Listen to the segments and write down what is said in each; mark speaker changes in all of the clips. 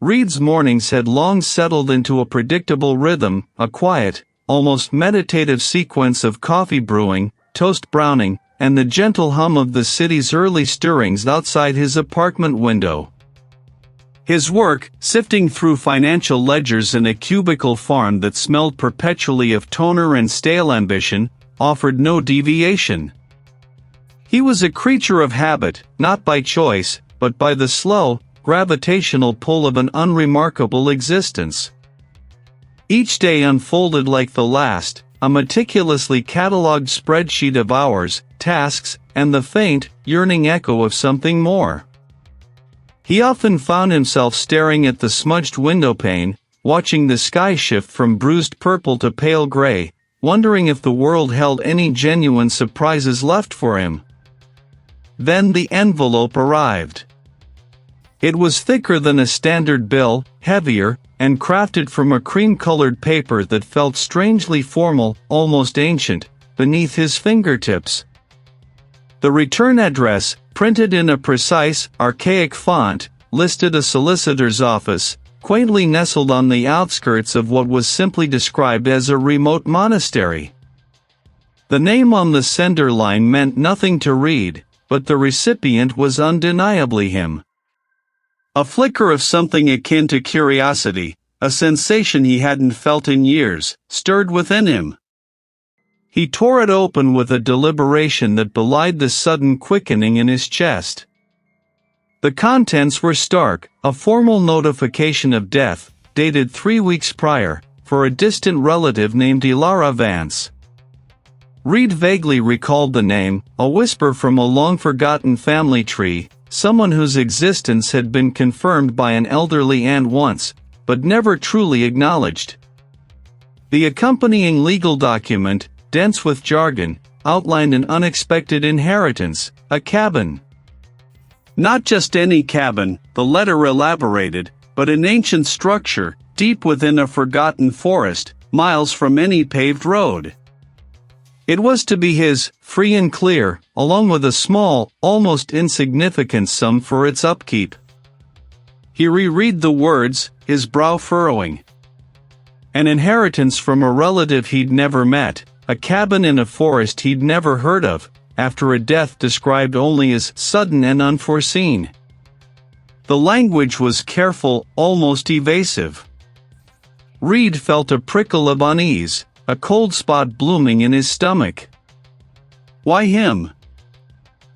Speaker 1: Reid's mornings had long settled into a predictable rhythm, a quiet, almost meditative sequence of coffee brewing, toast browning, and the gentle hum of the city's early stirrings outside his apartment window. His work, sifting through financial ledgers in a cubicle farm that smelled perpetually of toner and stale ambition, offered no deviation. He was a creature of habit, not by choice, but by the slow, gravitational pull of an unremarkable existence. Each day unfolded like the last, a meticulously catalogued spreadsheet of hours, tasks, and the faint, yearning echo of something more. He often found himself staring at the smudged windowpane, watching the sky shift from bruised purple to pale gray, wondering if the world held any genuine surprises left for him. Then the envelope arrived. It was thicker than a standard bill, heavier, and crafted from a cream-colored paper that felt strangely formal, almost ancient, beneath his fingertips. The return address, printed in a precise, archaic font, listed a solicitor's office, quaintly nestled on the outskirts of what was simply described as a remote monastery. The name on the sender line meant nothing to Reid, but the recipient was undeniably him. A flicker of something akin to curiosity, a sensation he hadn't felt in years, stirred within him. He tore it open with a deliberation that belied the sudden quickening in his chest. The contents were stark, a formal notification of death, dated 3 weeks prior, for a distant relative named Elara Vance. Reid vaguely recalled the name, a whisper from a long-forgotten family tree, someone whose existence had been confirmed by an elderly aunt once, but never truly acknowledged. The accompanying legal document, dense with jargon, outlined an unexpected inheritance, a cabin. Not just any cabin, the letter elaborated, but an ancient structure, deep within a forgotten forest, miles from any paved road. It was to be his, free and clear, along with a small, almost insignificant sum for its upkeep. He reread the words, his brow furrowing. An inheritance from a relative he'd never met, a cabin in a forest he'd never heard of, after a death described only as sudden and unforeseen. The language was careful, almost evasive. Reid felt a prickle of unease, a cold spot blooming in his stomach. Why him?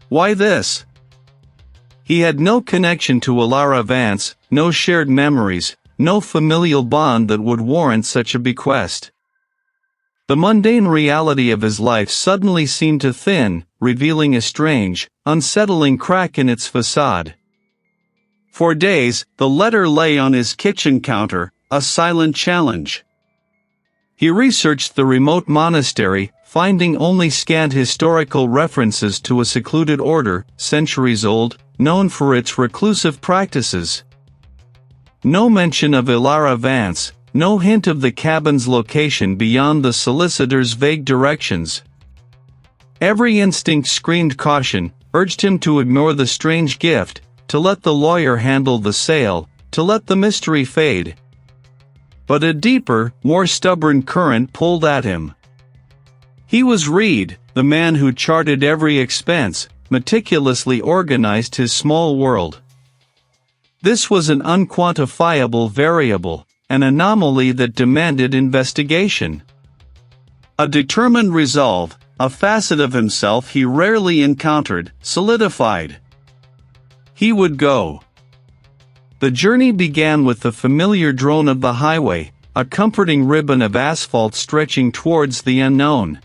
Speaker 1: Why this? He had no connection to Elara Vance, no shared memories, no familial bond that would warrant such a bequest. The mundane reality of his life suddenly seemed to thin, revealing a strange, unsettling crack in its facade. For days, the letter lay on his kitchen counter, a silent challenge. He researched the remote monastery, finding only scant historical references to a secluded order, centuries old, known for its reclusive practices. No mention of Elara Vance, no hint of the cabin's location beyond the solicitor's vague directions. Every instinct screamed caution, urged him to ignore the strange gift, to let the lawyer handle the sale, to let the mystery fade. But a deeper, more stubborn current pulled at him. He was Reid, the man who charted every expense, meticulously organized his small world. This was an unquantifiable variable, an anomaly that demanded investigation. A determined resolve, a facet of himself he rarely encountered, solidified. He would go. The journey began with the familiar drone of the highway, a comforting ribbon of asphalt stretching towards the unknown.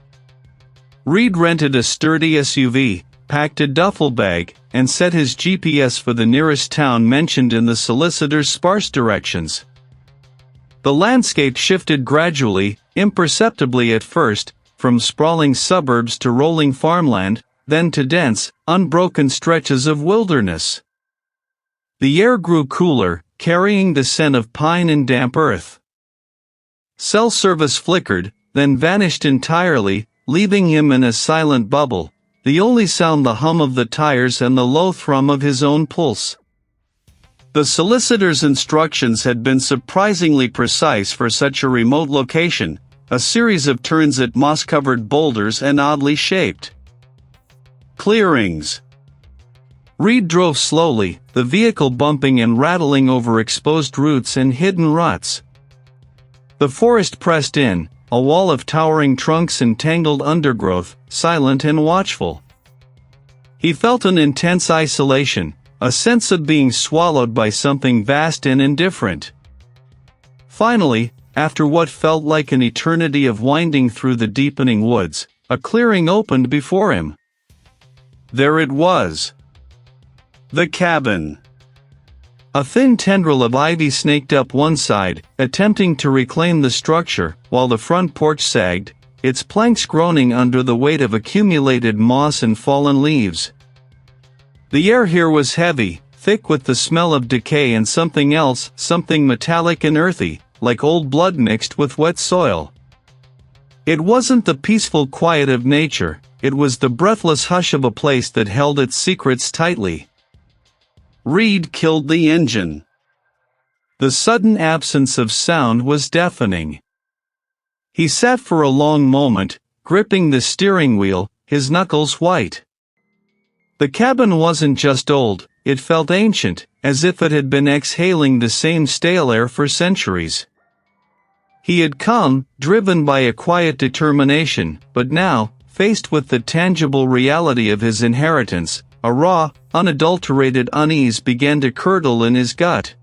Speaker 1: Reid rented a sturdy SUV, packed a duffel bag, and set his GPS for the nearest town mentioned in the solicitor's sparse directions. The landscape shifted gradually, imperceptibly at first, from sprawling suburbs to rolling farmland, then to dense, unbroken stretches of wilderness. The air grew cooler, carrying the scent of pine and damp earth. Cell service flickered, then vanished entirely, leaving him in a silent bubble, the only sound the hum of the tires and the low thrum of his own pulse. The solicitor's instructions had been surprisingly precise for such a remote location, a series of turns at moss-covered boulders and oddly shaped clearings. Reid drove slowly, the vehicle bumping and rattling over exposed roots and hidden ruts. The forest pressed in, a wall of towering trunks and tangled undergrowth, silent and watchful. He felt an intense isolation, a sense of being swallowed by something vast and indifferent. Finally, after what felt like an eternity of winding through the deepening woods, a clearing opened before him. There it was. The cabin. A thin tendril of ivy snaked up one side, attempting to reclaim the structure, while the front porch sagged, its planks groaning under the weight of accumulated moss and fallen leaves. The air here was heavy, thick with the smell of decay and something else, something metallic and earthy, like old blood mixed with wet soil. It wasn't the peaceful quiet of nature, it was the breathless hush of a place that held its secrets tightly. Reid killed the engine. The sudden absence of sound was deafening. He sat for a long moment, gripping the steering wheel, his knuckles white. The cabin wasn't just old, it felt ancient, as if it had been exhaling the same stale air for centuries. He had come, driven by a quiet determination, but now, faced with the tangible reality of his inheritance, a raw, unadulterated unease began to curdle in his gut.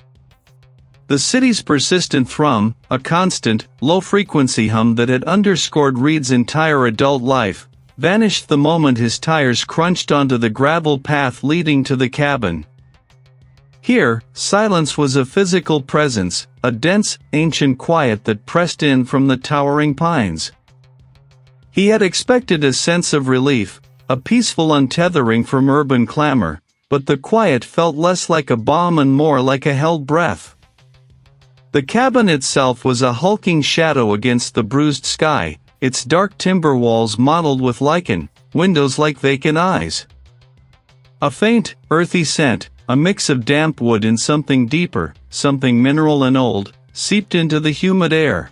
Speaker 1: The city's persistent thrum, a constant, low-frequency hum that had underscored Reid's entire adult life, vanished the moment his tires crunched onto the gravel path leading to the cabin. Here, silence was a physical presence, a dense, ancient quiet that pressed in from the towering pines. He had expected a sense of relief, a peaceful untethering from urban clamor, but the quiet felt less like a balm and more like a held breath. The cabin itself was a hulking shadow against the bruised sky, its dark timber walls mottled with lichen, windows like vacant eyes. A faint, earthy scent, a mix of damp wood and something deeper, something mineral and old, seeped into the humid air.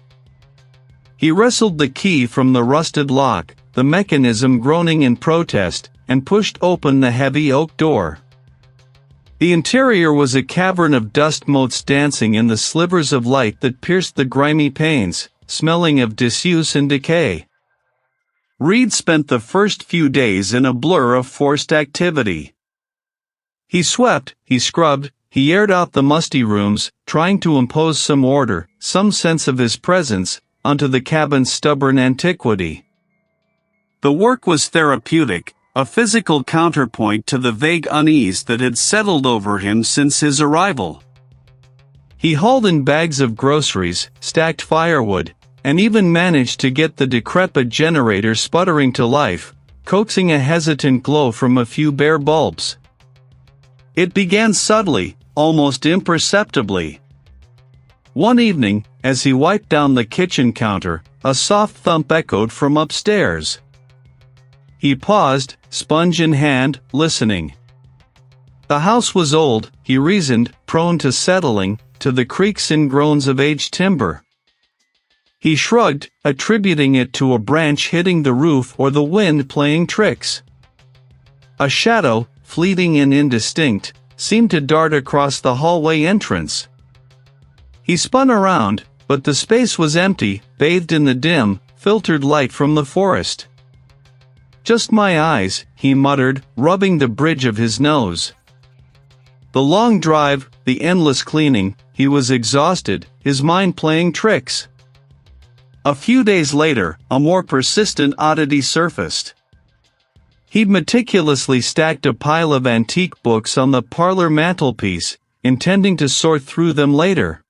Speaker 1: He wrestled the key from the rusted lock, the mechanism groaning in protest, and pushed open the heavy oak door. The interior was a cavern of dust motes dancing in the slivers of light that pierced the grimy panes, smelling of disuse and decay. Reid spent the first few days in a blur of forced activity. He swept, he scrubbed, he aired out the musty rooms, trying to impose some order, some sense of his presence, onto the cabin's stubborn antiquity. The work was therapeutic, a physical counterpoint to the vague unease that had settled over him since his arrival. He hauled in bags of groceries, stacked firewood, and even managed to get the decrepit generator sputtering to life, coaxing a hesitant glow from a few bare bulbs. It began subtly, almost imperceptibly. One evening, as he wiped down the kitchen counter, a soft thump echoed from upstairs. He paused, sponge in hand, listening. The house was old, he reasoned, prone to settling, to the creaks and groans of aged timber. He shrugged, attributing it to a branch hitting the roof or the wind playing tricks. A shadow, fleeting and indistinct, seemed to dart across the hallway entrance. He spun around, but the space was empty, bathed in the dim, filtered light from the forest. "Just my eyes," he muttered, rubbing the bridge of his nose. The long drive, the endless cleaning, he was exhausted, his mind playing tricks. A few days later, a more persistent oddity surfaced. He'd meticulously stacked a pile of antique books on the parlor mantelpiece, intending to sort through them later.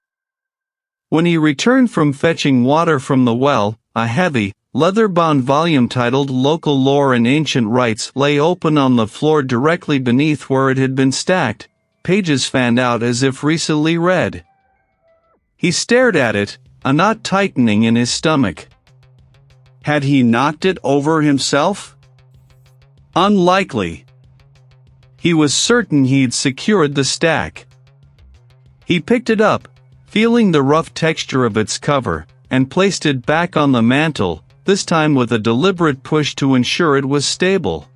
Speaker 1: When he returned from fetching water from the well, a heavy, leather-bound volume titled Local Lore and Ancient Rites lay open on the floor directly beneath where it had been stacked, pages fanned out as if recently read. He stared at it, a knot tightening in his stomach. Had he knocked it over himself? Unlikely. He was certain he'd secured the stack. He picked it up, feeling the rough texture of its cover, and placed it back on the mantel, this time with a deliberate push to ensure it was stable.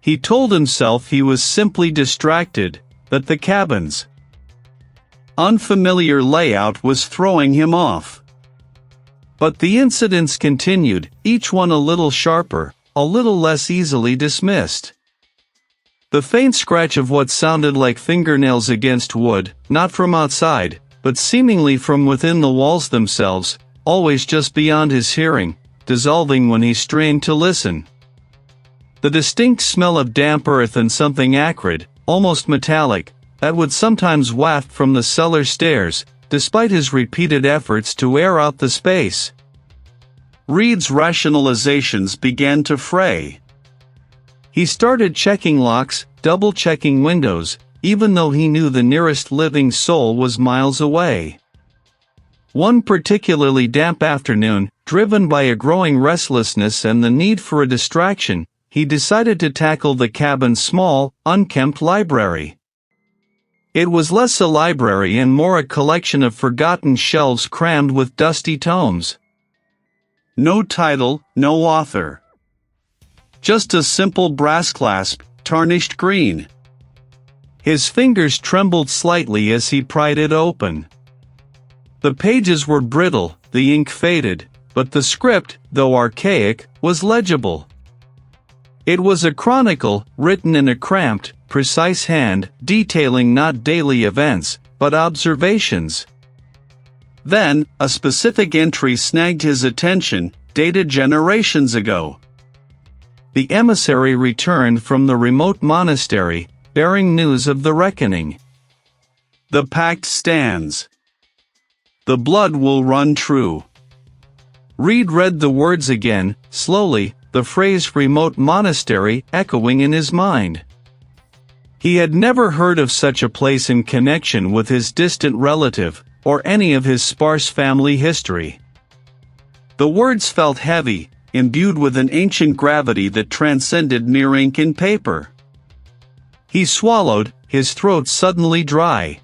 Speaker 1: He told himself he was simply distracted, that the cabin's unfamiliar layout was throwing him off. But the incidents continued, each one a little sharper, a little less easily dismissed. The faint scratch of what sounded like fingernails against wood, not from outside, but seemingly from within the walls themselves, always just beyond his hearing, dissolving when he strained to listen. The distinct smell of damp earth and something acrid, almost metallic, that would sometimes waft from the cellar stairs, despite his repeated efforts to air out the space. Reid's rationalizations began to fray. He started checking locks, double-checking windows, even though he knew the nearest living soul was miles away. One particularly damp afternoon, driven by a growing restlessness and the need for a distraction, he decided to tackle the cabin's small, unkempt library. It was less a library and more a collection of forgotten shelves crammed with dusty tomes. No title, no author. Just a simple brass clasp, tarnished green. His fingers trembled slightly as he pried it open. The pages were brittle, the ink faded, but the script, though archaic, was legible. It was a chronicle, written in a cramped, precise hand, detailing not daily events, but observations. Then, a specific entry snagged his attention, dated generations ago. The emissary returned from the remote monastery, bearing news of the reckoning. The pact stands. The blood will run true. Reid read the words again, slowly, the phrase remote monastery echoing in his mind. He had never heard of such a place in connection with his distant relative, or any of his sparse family history. The words felt heavy, imbued with an ancient gravity that transcended mere ink and paper. He swallowed, his throat suddenly dry.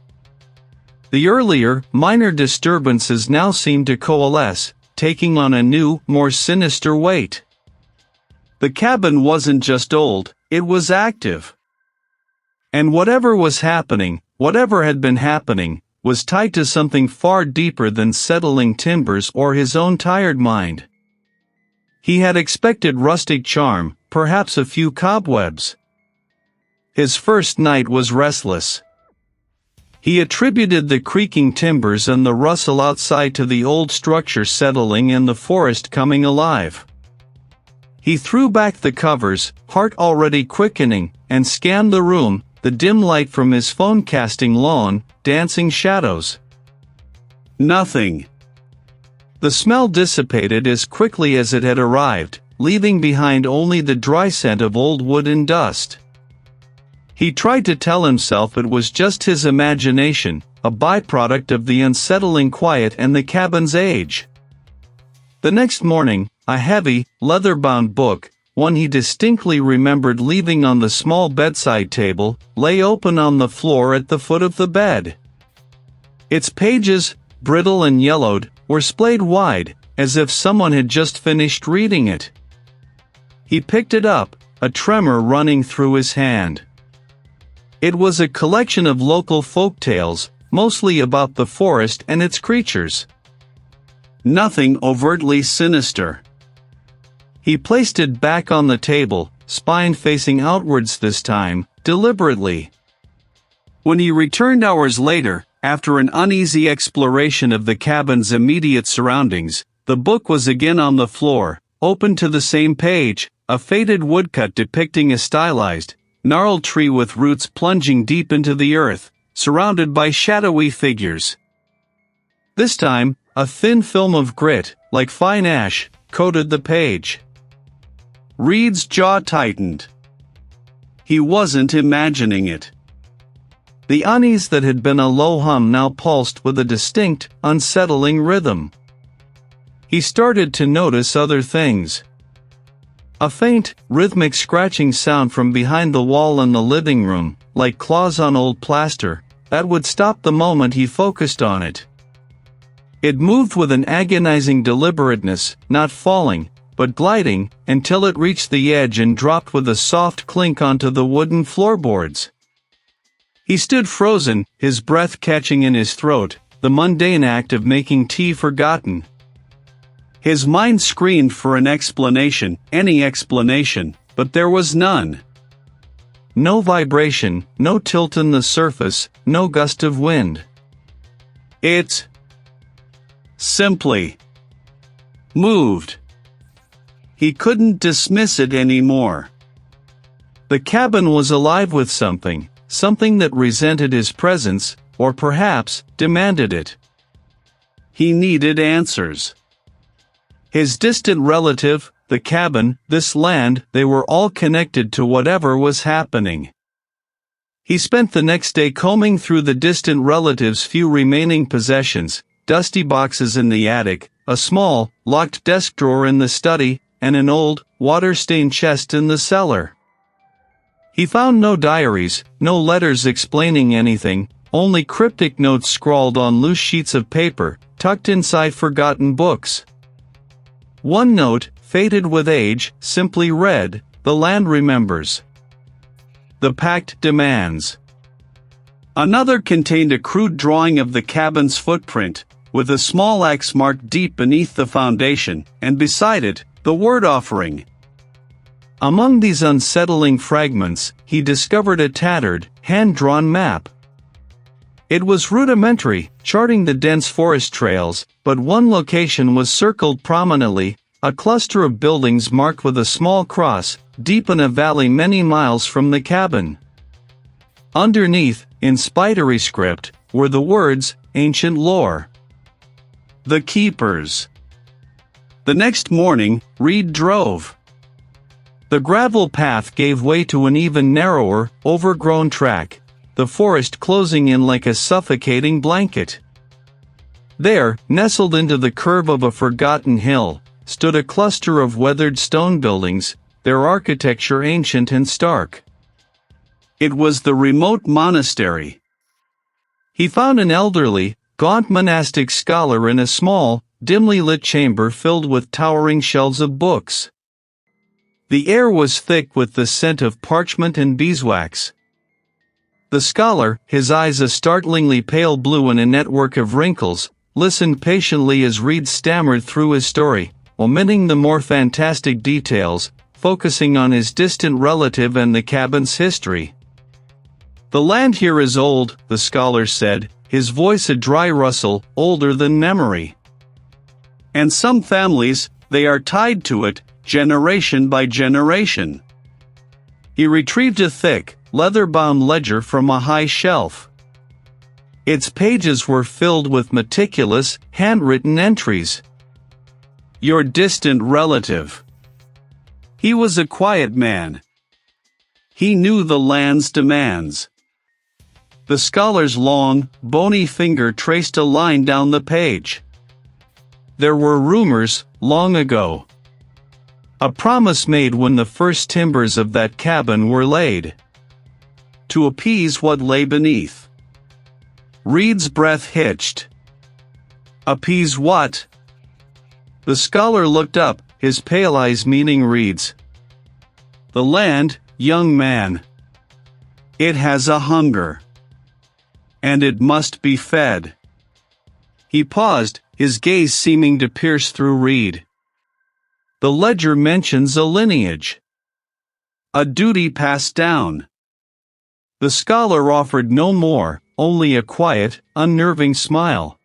Speaker 1: The earlier, minor disturbances now seemed to coalesce, taking on a new, more sinister weight. The cabin wasn't just old, it was active. And whatever was happening, whatever had been happening, was tied to something far deeper than settling timbers or his own tired mind. He had expected rustic charm, perhaps a few cobwebs. His first night was restless. He attributed the creaking timbers and the rustle outside to the old structure settling and the forest coming alive. He threw back the covers, heart already quickening, and scanned the room, the dim light from his phone casting long, dancing shadows. Nothing. The smell dissipated as quickly as it had arrived, leaving behind only the dry scent of old wood and dust. He tried to tell himself it was just his imagination, a byproduct of the unsettling quiet and the cabin's age. The next morning, a heavy, leather-bound book, one he distinctly remembered leaving on the small bedside table, lay open on the floor at the foot of the bed. Its pages, brittle and yellowed, were splayed wide, as if someone had just finished reading it. He picked it up, a tremor running through his hand. It was a collection of local folk tales, mostly about the forest and its creatures. Nothing overtly sinister. He placed it back on the table, spine facing outwards this time, deliberately. When he returned hours later, after an uneasy exploration of the cabin's immediate surroundings, the book was again on the floor, open to the same page, a faded woodcut depicting a stylized, gnarled tree with roots plunging deep into the earth, surrounded by shadowy figures. This time, a thin film of grit, like fine ash, coated the page. Reid's jaw tightened. He wasn't imagining it. The unease that had been a low hum now pulsed with a distinct, unsettling rhythm. He started to notice other things. A faint, rhythmic scratching sound from behind the wall in the living room, like claws on old plaster, that would stop the moment he focused on it. It moved with an agonizing deliberateness, not falling, but gliding, until it reached the edge and dropped with a soft clink onto the wooden floorboards. He stood frozen, his breath catching in his throat, the mundane act of making tea forgotten. His mind screamed for an explanation, any explanation, but there was none. No vibration, no tilt in the surface, no gust of wind. It simply moved. He couldn't dismiss it anymore. The cabin was alive with something, something that resented his presence, or perhaps demanded it. He needed answers. His distant relative, the cabin, this land, they were all connected to whatever was happening. He spent the next day combing through the distant relative's few remaining possessions, dusty boxes in the attic, a small, locked desk drawer in the study, and an old, water-stained chest in the cellar. He found no diaries, no letters explaining anything, only cryptic notes scrawled on loose sheets of paper, tucked inside forgotten books. One note, faded with age, simply read, "The land remembers. The pact demands." Another contained a crude drawing of the cabin's footprint, with a small X marked deep beneath the foundation, and beside it, the word offering. Among these unsettling fragments, he discovered a tattered, hand-drawn map. It was rudimentary, charting the dense forest trails, but one location was circled prominently, a cluster of buildings marked with a small cross, deep in a valley many miles from the cabin. Underneath, in spidery script, were the words, "Ancient Lore." The Keepers. The next morning, Reid drove. The gravel path gave way to an even narrower, overgrown track, the forest closing in like a suffocating blanket. There, nestled into the curve of a forgotten hill, stood a cluster of weathered stone buildings, their architecture ancient and stark. It was the remote monastery. He found an elderly, gaunt monastic scholar in a small, dimly lit chamber filled with towering shelves of books. The air was thick with the scent of parchment and beeswax. The scholar, his eyes a startlingly pale blue in a network of wrinkles, listened patiently as Reid stammered through his story, omitting the more fantastic details, focusing on his distant relative and the cabin's history. "The land here is old," the scholar said, his voice a dry rustle, older than memory. "And some families, they are tied to it, generation by generation." He retrieved a thick, leather-bound ledger from a high shelf. Its pages were filled with meticulous, handwritten entries. "Your distant relative. He was a quiet man. He knew the land's demands." The scholar's long, bony finger traced a line down the page. "There were rumors, long ago. A promise made when the first timbers of that cabin were laid. To appease what lay beneath." Reid's breath hitched. "Appease what?" The scholar looked up, his pale eyes meeting Reid's. "The land, young man. It has a hunger. And it must be fed." He paused, his gaze seeming to pierce through Reid. "The ledger mentions a lineage. A duty passed down." The scholar offered no more, only a quiet, unnerving smile.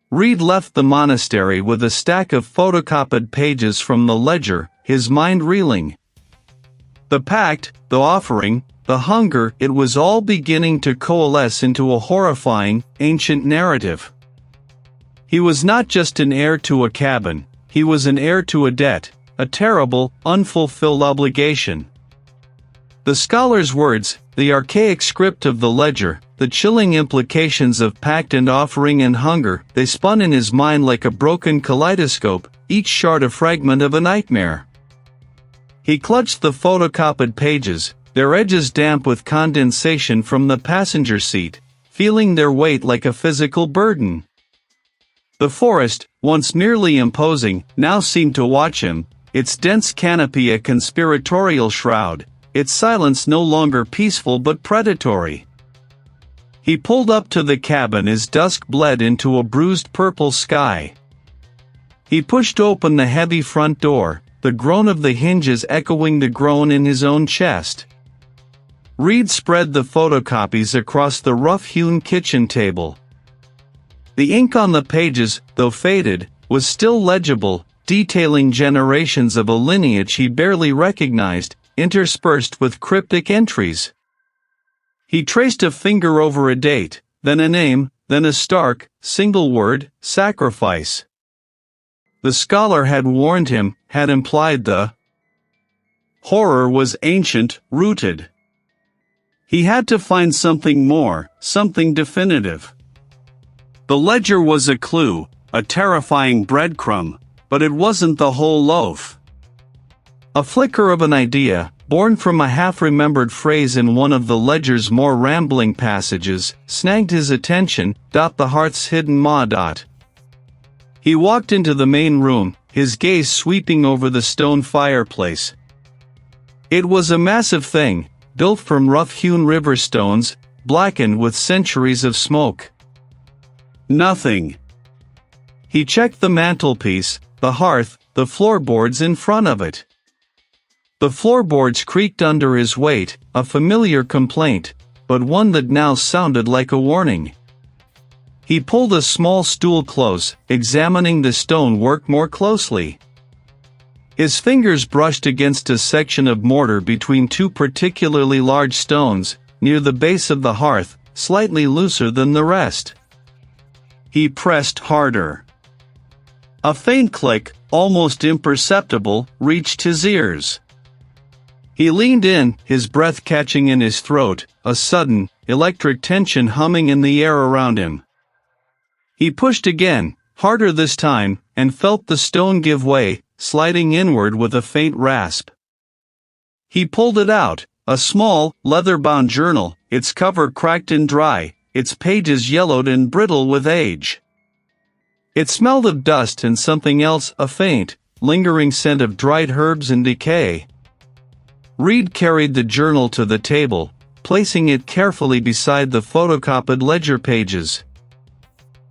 Speaker 1: Reid left the monastery with a stack of photocopied pages from the ledger, his mind reeling. The pact, the offering, the hunger, it was all beginning to coalesce into a horrifying, ancient narrative. He was not just an heir to a cabin, he was an heir to a debt, a terrible, unfulfilled obligation. The scholar's words, the archaic script of the ledger, the chilling implications of pact and offering and hunger, they spun in his mind like a broken kaleidoscope, each shard a fragment of a nightmare. He clutched the photocopied pages, their edges damp with condensation from the passenger seat, feeling their weight like a physical burden. The forest, once merely imposing, now seemed to watch him, its dense canopy a conspiratorial shroud, its silence no longer peaceful but predatory. He pulled up to the cabin as dusk bled into a bruised purple sky. He pushed open the heavy front door, the groan of the hinges echoing the groan in his own chest. Reid spread the photocopies across the rough-hewn kitchen table. The ink on the pages, though faded, was still legible, detailing generations of a lineage he barely recognized, interspersed with cryptic entries. He traced a finger over a date, then a name, then a stark, single word, sacrifice. The scholar had warned him, had implied the horror was ancient, rooted. He had to find something more, something definitive. The ledger was a clue, a terrifying breadcrumb, but it wasn't the whole loaf. A flicker of an idea, born from a half-remembered phrase in one of the ledger's more rambling passages, snagged his attention, the heart's hidden maw. He walked into the main room, his gaze sweeping over the stone fireplace. It was a massive thing, built from rough-hewn river stones, blackened with centuries of smoke. Nothing. He checked the mantelpiece, the hearth, the floorboards in front of it. The floorboards creaked under his weight, a familiar complaint, but one that now sounded like a warning. He pulled a small stool close, examining the stonework more closely. His fingers brushed against a section of mortar between two particularly large stones, near the base of the hearth, slightly looser than the rest. He pressed harder. A faint click, almost imperceptible, reached his ears. He leaned in, his breath catching in his throat, a sudden, electric tension humming in the air around him. He pushed again, harder this time, and felt the stone give way, sliding inward with a faint rasp. He pulled it out, a small, leather-bound journal, its cover cracked and dry, its pages yellowed and brittle with age. It smelled of dust and something else, a faint, lingering scent of dried herbs and decay. Reid carried the journal to the table, placing it carefully beside the photocopied ledger pages.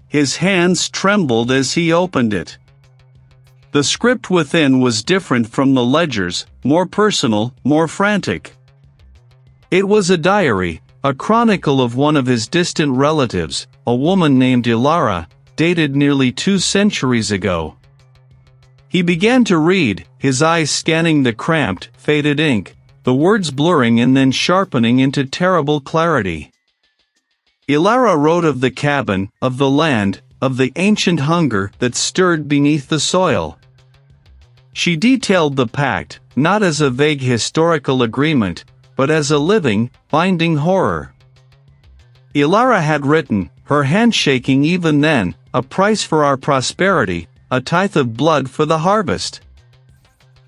Speaker 1: His hands trembled as he opened it. The script within was different from the ledgers, more personal, more frantic. It was a diary, a chronicle of one of his distant relatives, a woman named Elara, dated nearly 2 centuries ago. He began to read, his eyes scanning the cramped, faded ink, the words blurring and then sharpening into terrible clarity. Elara wrote of the cabin, of the land, of the ancient hunger that stirred beneath the soil. She detailed the pact, not as a vague historical agreement, but as a living, binding horror. Elara had written, her hand shaking even then, a price for our prosperity, a tithe of blood for the harvest.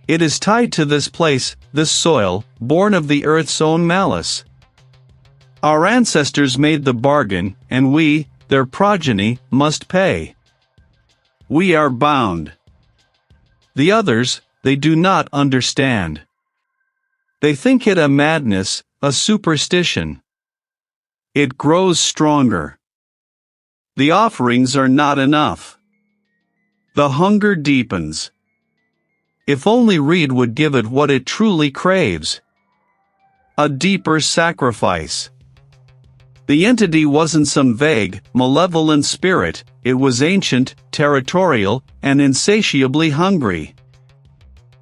Speaker 1: It is tied to this place, this soil, born of the earth's own malice. Our ancestors made the bargain, and we, their progeny, must pay. We are bound. The others, they do not understand. They think it a madness, a superstition. It grows stronger. The offerings are not enough. The hunger deepens. If only Reid would give it what it truly craves. A deeper sacrifice. The entity wasn't some vague, malevolent spirit, it was ancient, territorial, and insatiably hungry.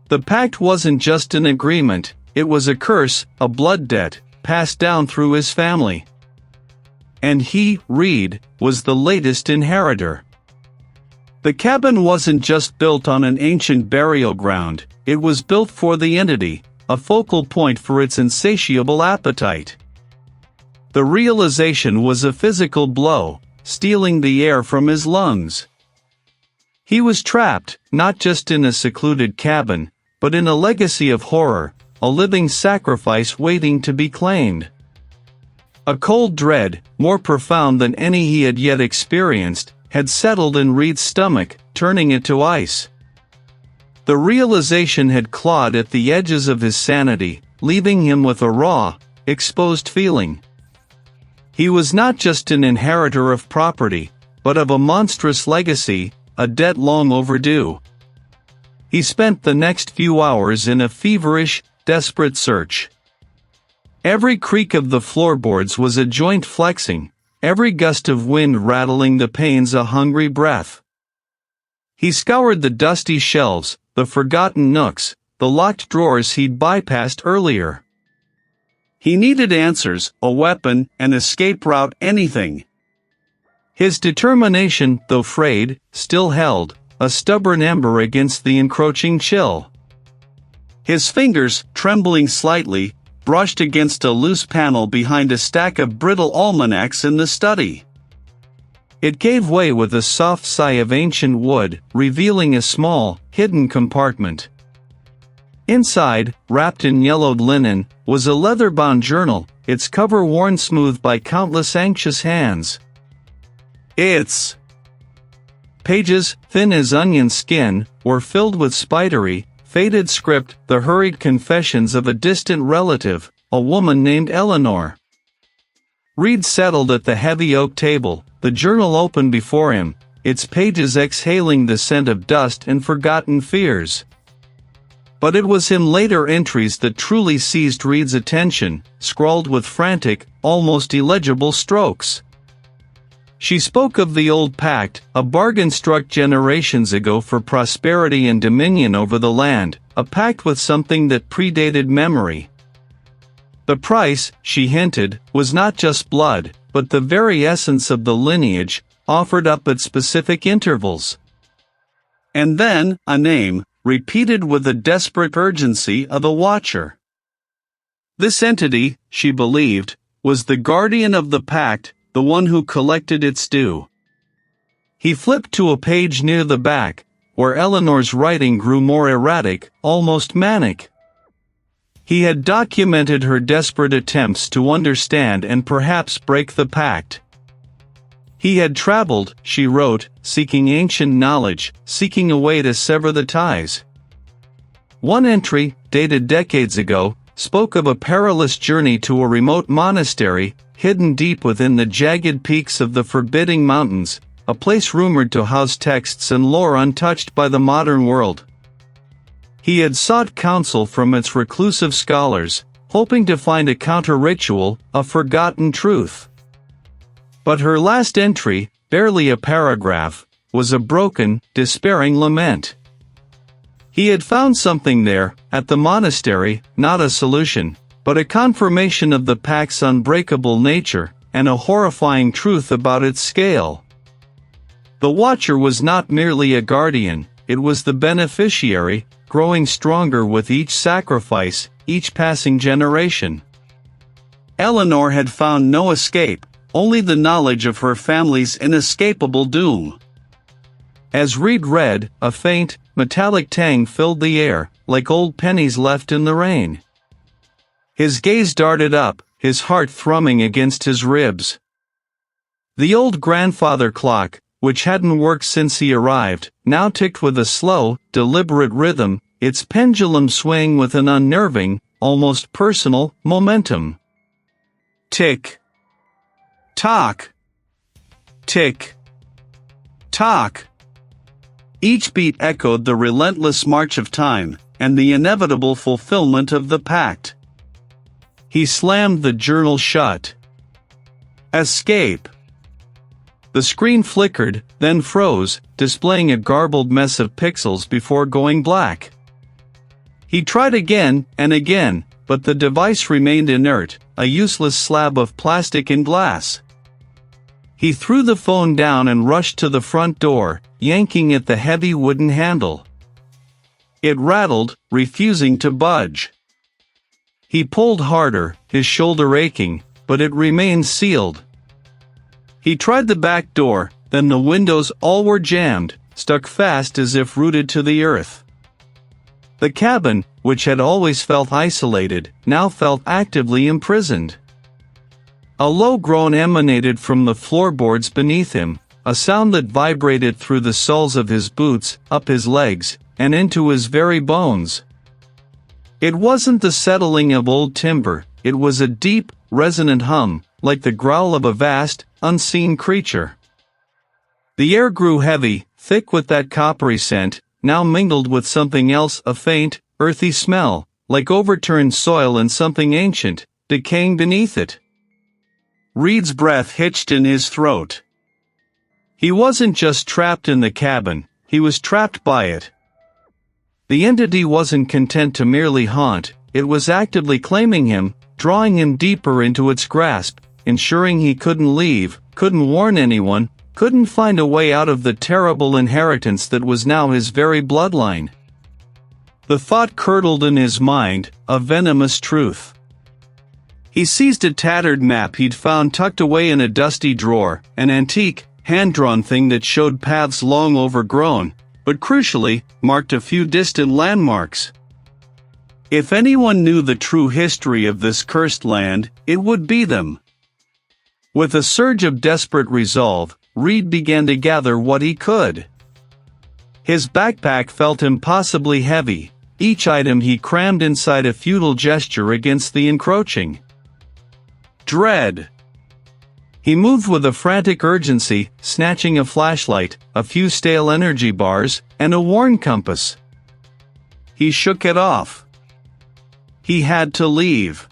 Speaker 1: The pact wasn't just an agreement, it was a curse, a blood debt, passed down through his family. And he, Reid, was the latest inheritor. The cabin wasn't just built on an ancient burial ground, it was built for the entity, a focal point for its insatiable appetite. The realization was a physical blow, stealing the air from his lungs. He was trapped, not just in a secluded cabin, but in a legacy of horror, a living sacrifice waiting to be claimed. A cold dread, more profound than any he had yet experienced, had settled in Reid's stomach, turning it to ice. The realization had clawed at the edges of his sanity, leaving him with a raw, exposed feeling. He was not just an inheritor of property, but of a monstrous legacy, a debt long overdue. He spent the next few hours in a feverish, desperate search. Every creak of the floorboards was a joint flexing, every gust of wind rattling the panes a hungry breath. He scoured the dusty shelves, the forgotten nooks, the locked drawers he'd bypassed earlier. He needed answers, a weapon, an escape route, anything. His determination, though frayed, still held, a stubborn ember against the encroaching chill. His fingers, trembling slightly, brushed against a loose panel behind a stack of brittle almanacs in the study. It gave way with a soft sigh of ancient wood, revealing a small, hidden compartment. Inside, wrapped in yellowed linen, was a leather-bound journal, its cover worn smooth by countless anxious hands. Its pages, thin as onion skin, were filled with spidery, faded script, the hurried confessions of a distant relative, a woman named Eleanor. Reid settled at the heavy oak table, the journal open before him, its pages exhaling the scent of dust and forgotten fears. But it was in later entries that truly seized Reid's attention, scrawled with frantic, almost illegible strokes. She spoke of the old pact, a bargain struck generations ago for prosperity and dominion over the land, a pact with something that predated memory. The price, she hinted, was not just blood, but the very essence of the lineage, offered up at specific intervals. And then, a name, repeated with the desperate urgency of a watcher. This entity, she believed, was the guardian of the pact, the one who collected its due. He flipped to a page near the back, where Eleanor's writing grew more erratic, almost manic. He had documented her desperate attempts to understand and perhaps break the pact. He had traveled, she wrote, seeking ancient knowledge, seeking a way to sever the ties. One entry, dated decades ago, spoke of a perilous journey to a remote monastery, hidden deep within the jagged peaks of the forbidding mountains, a place rumored to house texts and lore untouched by the modern world. He had sought counsel from its reclusive scholars, hoping to find a counter-ritual, a forgotten truth. But her last entry, barely a paragraph, was a broken, despairing lament. He had found something there, at the monastery, not a solution, but a confirmation of the pact's unbreakable nature, and a horrifying truth about its scale. The Watcher was not merely a guardian, it was the beneficiary, growing stronger with each sacrifice, each passing generation. Eleanor had found no escape, only the knowledge of her family's inescapable doom. As Reid read, a faint, metallic tang filled the air, like old pennies left in the rain. His gaze darted up, his heart thrumming against his ribs. The old grandfather clock, which hadn't worked since he arrived, now ticked with a slow, deliberate rhythm, its pendulum swaying with an unnerving, almost personal, momentum. Tick. Tock. Tick. Tock. Each beat echoed the relentless march of time, and the inevitable fulfillment of the pact. He slammed the journal shut. Escape. The screen flickered, then froze, displaying a garbled mess of pixels before going black. He tried again and again, but the device remained inert, a useless slab of plastic and glass. He threw the phone down and rushed to the front door, yanking at the heavy wooden handle. It rattled, refusing to budge. He pulled harder, his shoulder aching, but it remained sealed. He tried the back door, then the windows all were jammed, stuck fast as if rooted to the earth. The cabin, which had always felt isolated, now felt actively imprisoned. A low groan emanated from the floorboards beneath him, a sound that vibrated through the soles of his boots, up his legs, and into his very bones. It wasn't the settling of old timber, it was a deep, resonant hum, like the growl of a vast, unseen creature. The air grew heavy, thick with that coppery scent, now mingled with something else, a faint, earthy smell, like overturned soil and something ancient, decaying beneath it. Reid's breath hitched in his throat. He wasn't just trapped in the cabin, he was trapped by it. The entity wasn't content to merely haunt, it was actively claiming him, drawing him deeper into its grasp, ensuring he couldn't leave, couldn't warn anyone, couldn't find a way out of the terrible inheritance that was now his very bloodline. The thought curdled in his mind, a venomous truth. He seized a tattered map he'd found tucked away in a dusty drawer, an antique, hand-drawn thing that showed paths long overgrown, but crucially, marked a few distant landmarks. If anyone knew the true history of this cursed land, it would be them. With a surge of desperate resolve, Reid began to gather what he could. His backpack felt impossibly heavy, each item he crammed inside a futile gesture against the encroaching dread. He moved with a frantic urgency, snatching a flashlight, a few stale energy bars, and a worn compass. He shook it off. He had to leave.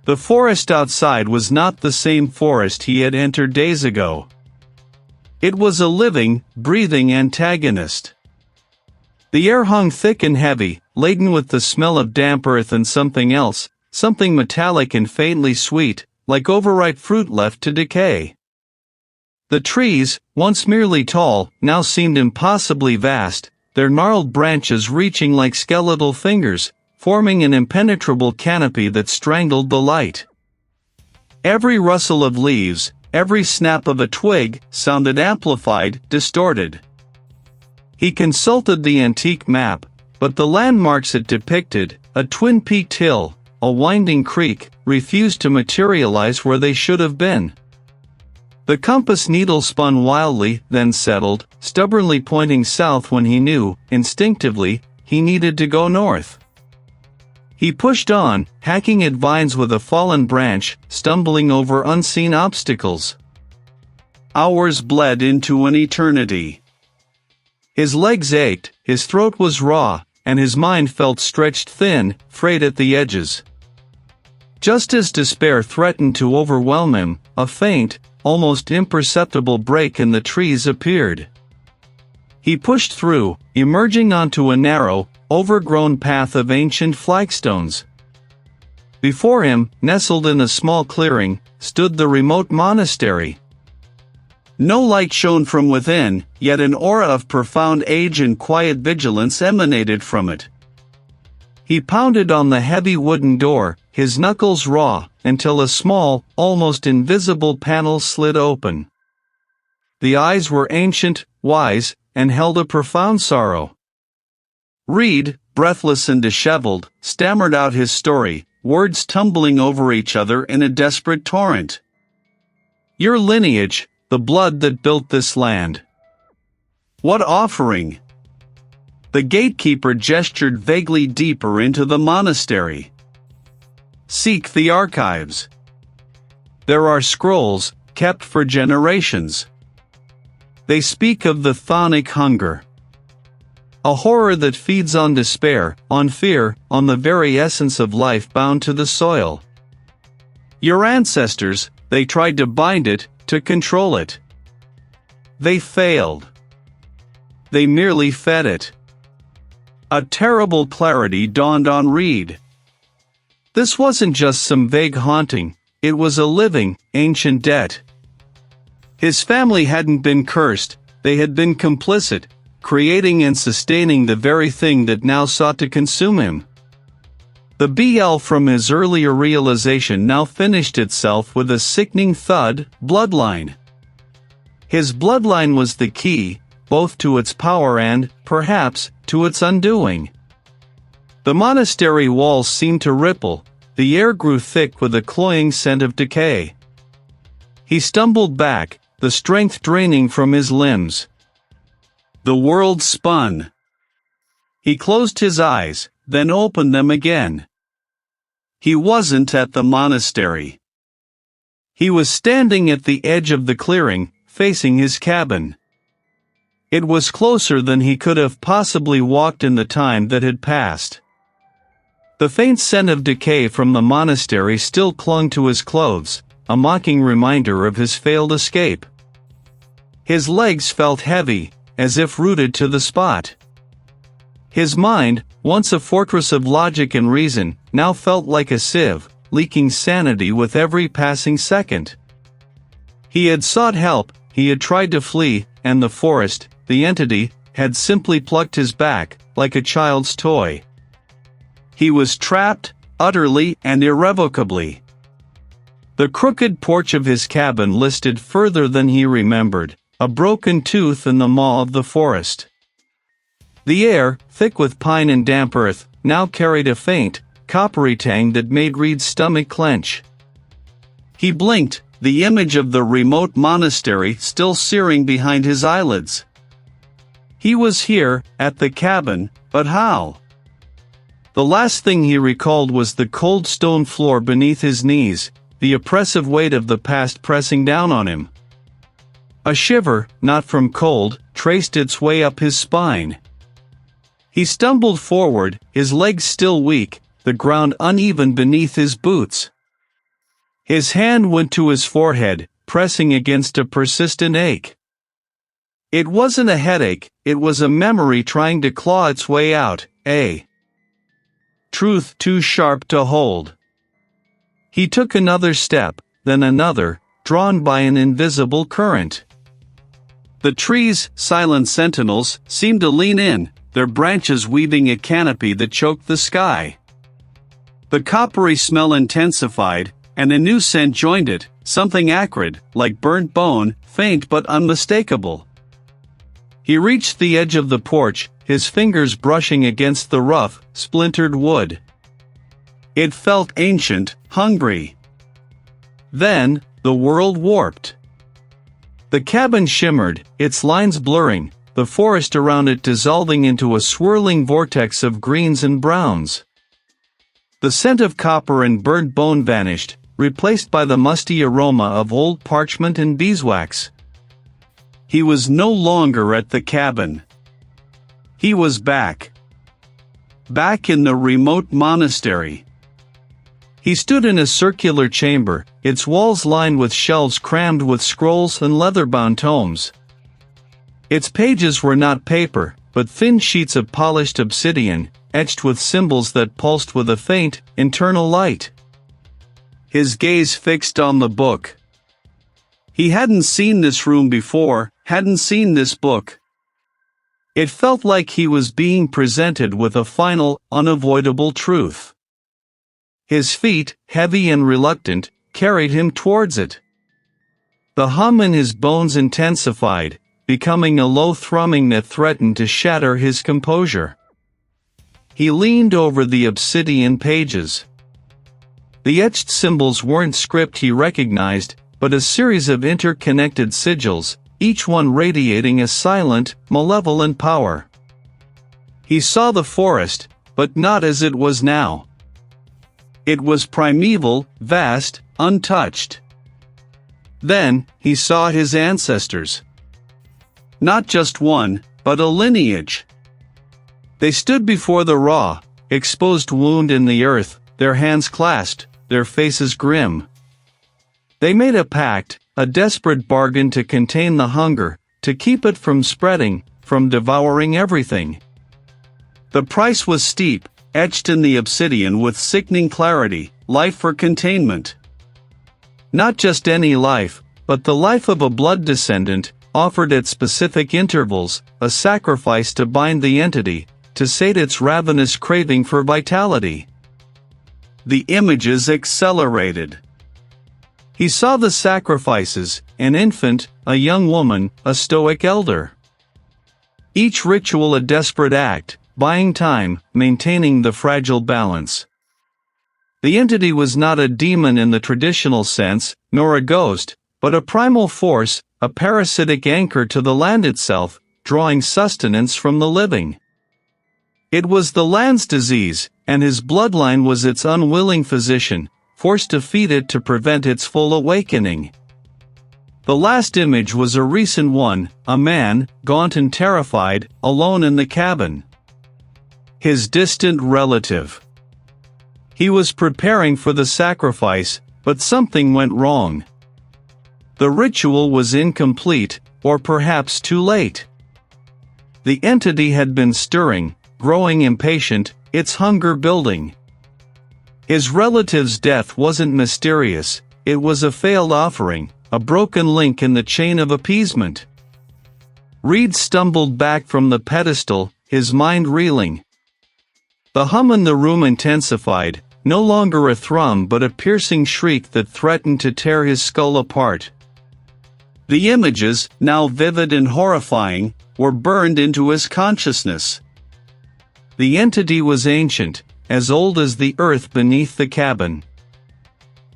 Speaker 1: The forest outside was not the same forest he had entered days ago. It was a living, breathing antagonist. The air hung thick and heavy, laden with the smell of damp earth and something else, something metallic and faintly sweet, like overripe fruit left to decay. The trees, once merely tall, now seemed impossibly vast, their gnarled branches reaching like skeletal fingers, forming an impenetrable canopy that strangled the light. Every rustle of leaves, every snap of a twig, sounded amplified, distorted. He consulted the antique map, but the landmarks it depicted, a twin-peaked hill, a winding creek, refused to materialize where they should have been. The compass needle spun wildly, then settled, stubbornly pointing south when he knew, instinctively, he needed to go north. He pushed on, hacking at vines with a fallen branch, stumbling over unseen obstacles. Hours bled into an eternity. His legs ached, his throat was raw, and his mind felt stretched thin, frayed at the edges. Just as despair threatened to overwhelm him, a faint, almost imperceptible break in the trees appeared. He pushed through, emerging onto a narrow, overgrown path of ancient flagstones. Before him, nestled in a small clearing, stood the remote monastery. No light shone from within, yet an aura of profound age and quiet vigilance emanated from it. He pounded on the heavy wooden door, his knuckles raw, until a small, almost invisible panel slid open. The eyes were ancient, wise, and held a profound sorrow. Reid, breathless and disheveled, stammered out his story, words tumbling over each other in a desperate torrent. Your lineage, the blood that built this land. What offering? The gatekeeper gestured vaguely deeper into the monastery. Seek the archives. There are scrolls, kept for generations. They speak of the chthonic hunger. A horror that feeds on despair, on fear, on the very essence of life bound to the soil. Your ancestors, they tried to bind it, to control it. They failed. They merely fed it. A terrible clarity dawned on Reid. This wasn't just some vague haunting, it was a living, ancient debt. His family hadn't been cursed, they had been complicit, creating and sustaining the very thing that now sought to consume him. The BL from his earlier realization now finished itself with a sickening thud, bloodline. His bloodline was the key, both to its power and, perhaps, to its undoing. The monastery walls seemed to ripple, the air grew thick with a cloying scent of decay. He stumbled back, the strength draining from his limbs. The world spun. He closed his eyes, then opened them again. He wasn't at the monastery. He was standing at the edge of the clearing, facing his cabin. It was closer than he could have possibly walked in the time that had passed. The faint scent of decay from the monastery still clung to his clothes, a mocking reminder of his failed escape. His legs felt heavy, as if rooted to the spot. His mind, once a fortress of logic and reason, now felt like a sieve, leaking sanity with every passing second. He had sought help, he had tried to flee, and the forest, the entity, had simply plucked his back, like a child's toy. He was trapped, utterly and irrevocably. The crooked porch of his cabin listed further than he remembered, a broken tooth in the maw of the forest. The air, thick with pine and damp earth, now carried a faint, coppery tang that made Reid's stomach clench. He blinked, the image of the remote monastery still searing behind his eyelids. He was here, at the cabin, but how? The last thing he recalled was the cold stone floor beneath his knees, the oppressive weight of the past pressing down on him. A shiver, not from cold, traced its way up his spine. He stumbled forward, his legs still weak, the ground uneven beneath his boots. His hand went to his forehead, pressing against a persistent ache. It wasn't a headache, it was a memory trying to claw its way out, a truth too sharp to hold. He took another step, then another, drawn by an invisible current. The trees, silent sentinels, seemed to lean in, their branches weaving a canopy that choked the sky. The coppery smell intensified, and a new scent joined it, something acrid, like burnt bone, faint but unmistakable. He reached the edge of the porch, his fingers brushing against the rough, splintered wood. It felt ancient, hungry. Then, the world warped. The cabin shimmered, its lines blurring, the forest around it dissolving into a swirling vortex of greens and browns. The scent of copper and burnt bone vanished, replaced by the musty aroma of old parchment and beeswax. He was no longer at the cabin. He was back. Back in the remote monastery. He stood in a circular chamber, its walls lined with shelves crammed with scrolls and leather-bound tomes. Its pages were not paper, but thin sheets of polished obsidian, etched with symbols that pulsed with a faint, internal light. His gaze fixed on the book. He hadn't seen this room before, hadn't seen this book. It felt like he was being presented with a final, unavoidable truth. His feet, heavy and reluctant, carried him towards it. The hum in his bones intensified, becoming a low thrumming that threatened to shatter his composure. He leaned over the obsidian pages. The etched symbols weren't script he recognized, but a series of interconnected sigils, each one radiating a silent, malevolent power. He saw the forest, but not as it was now. It was primeval, vast, untouched. Then, he saw his ancestors. Not just one, but a lineage. They stood before the raw, exposed wound in the earth, their hands clasped, their faces grim. They made a pact, a desperate bargain to contain the hunger, to keep it from spreading, from devouring everything. The price was steep, etched in the obsidian with sickening clarity, life for containment. Not just any life, but the life of a blood descendant, offered at specific intervals, a sacrifice to bind the entity, to sate its ravenous craving for vitality. The images accelerated. He saw the sacrifices, an infant, a young woman, a stoic elder. Each ritual a desperate act, buying time, maintaining the fragile balance. The entity was not a demon in the traditional sense, nor a ghost, but a primal force, a parasitic anchor to the land itself, drawing sustenance from the living. It was the land's disease, and his bloodline was its unwilling physician, forced to feed it to prevent its full awakening. The last image was a recent one, a man, gaunt and terrified, alone in the cabin. His distant relative. He was preparing for the sacrifice, but something went wrong. The ritual was incomplete, or perhaps too late. The entity had been stirring, growing impatient, its hunger building. His relative's death wasn't mysterious, it was a failed offering, a broken link in the chain of appeasement. Reid stumbled back from the pedestal, his mind reeling. The hum in the room intensified, no longer a thrum but a piercing shriek that threatened to tear his skull apart. The images, now vivid and horrifying, were burned into his consciousness. The entity was ancient, as old as the earth beneath the cabin.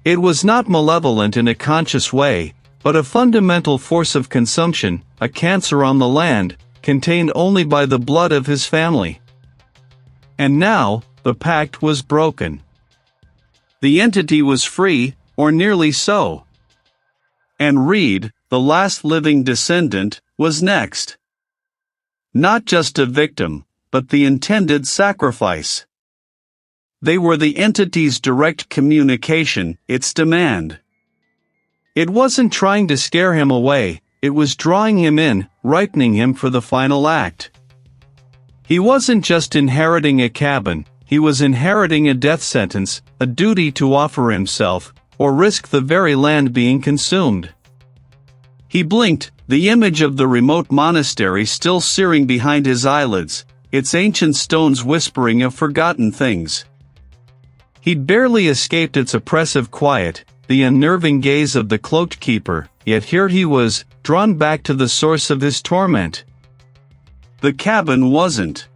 Speaker 1: It was not malevolent in a conscious way, but a fundamental force of consumption, a cancer on the land, contained only by the blood of his family. And now, the pact was broken. The entity was free, or nearly so. And Reid, the last living descendant, was next. Not just a victim, but the intended sacrifice. They were the entity's direct communication, its demand. It wasn't trying to scare him away, it was drawing him in, ripening him for the final act. He wasn't just inheriting a cabin, he was inheriting a death sentence, a duty to offer himself, or risk the very land being consumed. He blinked, the image of the remote monastery still searing behind his eyelids, its ancient stones whispering of forgotten things. He'd barely escaped its oppressive quiet, the unnerving gaze of the cloaked keeper, yet here he was, drawn back to the source of his torment. The cabin wasn't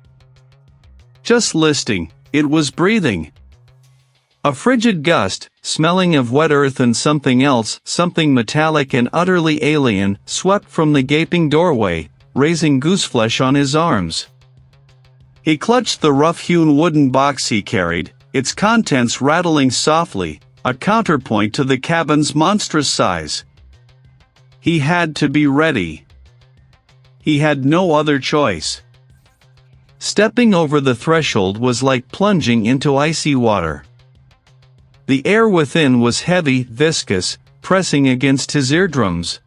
Speaker 1: just listing, it was breathing. A frigid gust, smelling of wet earth and something else, something metallic and utterly alien, swept from the gaping doorway, raising gooseflesh on his arms. He clutched the rough-hewn wooden box he carried, its contents rattling softly, a counterpoint to the cabin's monstrous size. He had to be ready. He had no other choice. Stepping over the threshold was like plunging into icy water. The air within was heavy, viscous, pressing against his eardrums.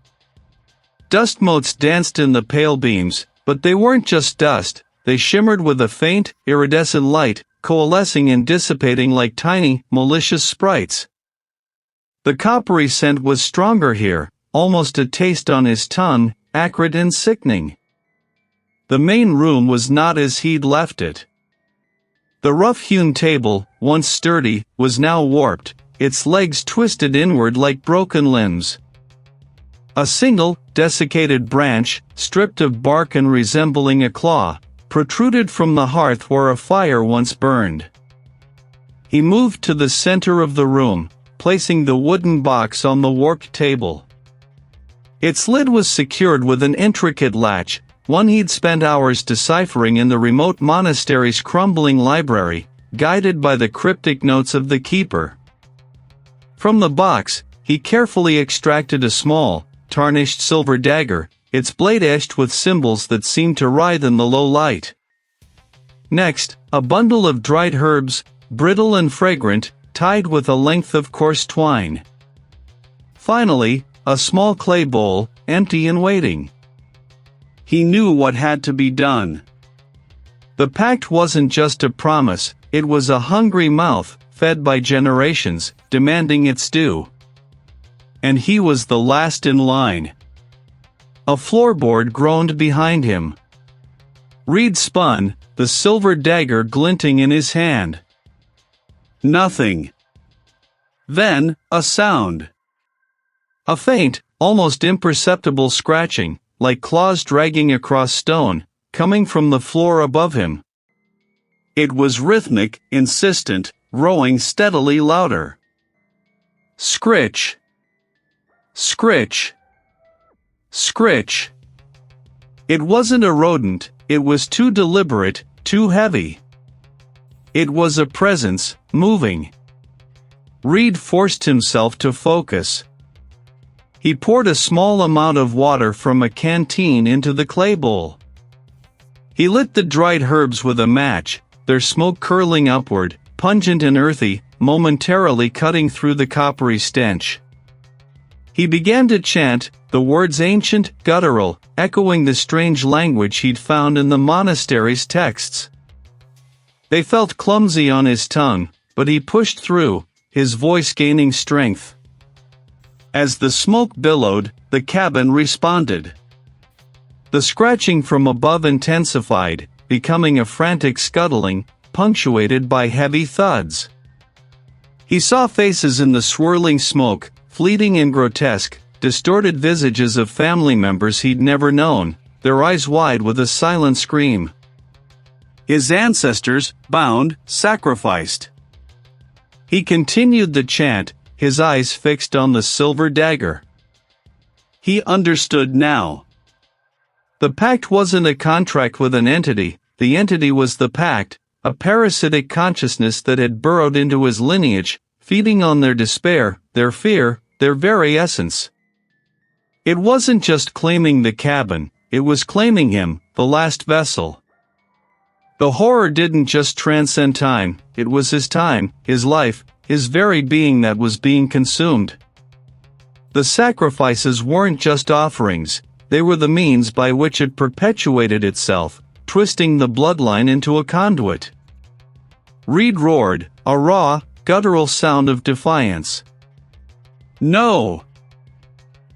Speaker 1: Dust motes danced in the pale beams, but they weren't just dust, they shimmered with a faint, iridescent light, coalescing and dissipating like tiny, malicious sprites. The coppery scent was stronger here, almost a taste on his tongue, acrid and sickening. The main room was not as he'd left it. The rough-hewn table, once sturdy, was now warped, its legs twisted inward like broken limbs. A single, desiccated branch, stripped of bark and resembling a claw, protruded from the hearth where a fire once burned. He moved to the center of the room, placing the wooden box on the warped table. Its lid was secured with an intricate latch, one he'd spent hours deciphering in the remote monastery's crumbling library, guided by the cryptic notes of the keeper. From the box, he carefully extracted a small, tarnished silver dagger, its blade etched with symbols that seemed to writhe in the low light. Next, a bundle of dried herbs, brittle and fragrant, tied with a length of coarse twine. Finally, a small clay bowl, empty and waiting. He knew what had to be done. The pact wasn't just a promise, it was a hungry mouth, fed by generations, demanding its due. And he was the last in line. A floorboard groaned behind him. Reid spun, the silver dagger glinting in his hand. Nothing. Then, a sound. A faint, almost imperceptible scratching, like claws dragging across stone, coming from the floor above him. It was rhythmic, insistent, growing steadily louder. Scritch. Scritch. Scritch. It wasn't a rodent, it was too deliberate, too heavy. It was a presence, moving. Reid forced himself to focus. He poured a small amount of water from a canteen into the clay bowl. He lit the dried herbs with a match, their smoke curling upward, pungent and earthy, momentarily cutting through the coppery stench. He began to chant, the words ancient, guttural, echoing the strange language he'd found in the monastery's texts. They felt clumsy on his tongue, but he pushed through, his voice gaining strength. As the smoke billowed, the cabin responded. The scratching from above intensified, becoming a frantic scuttling, punctuated by heavy thuds. He saw faces in the swirling smoke, fleeting and grotesque, distorted visages of family members he'd never known, their eyes wide with a silent scream. His ancestors, bound, sacrificed. He continued the chant, his eyes fixed on the silver dagger. He understood now. The pact wasn't a contract with an entity, the entity was the pact, a parasitic consciousness that had burrowed into his lineage, feeding on their despair, their fear, their very essence. It wasn't just claiming the cabin, it was claiming him, the last vessel. The horror didn't just transcend time, it was his time, his life, his very being that was being consumed. The sacrifices weren't just offerings, they were the means by which it perpetuated itself, twisting the bloodline into a conduit. Reid roared, a raw, guttural sound of defiance. No!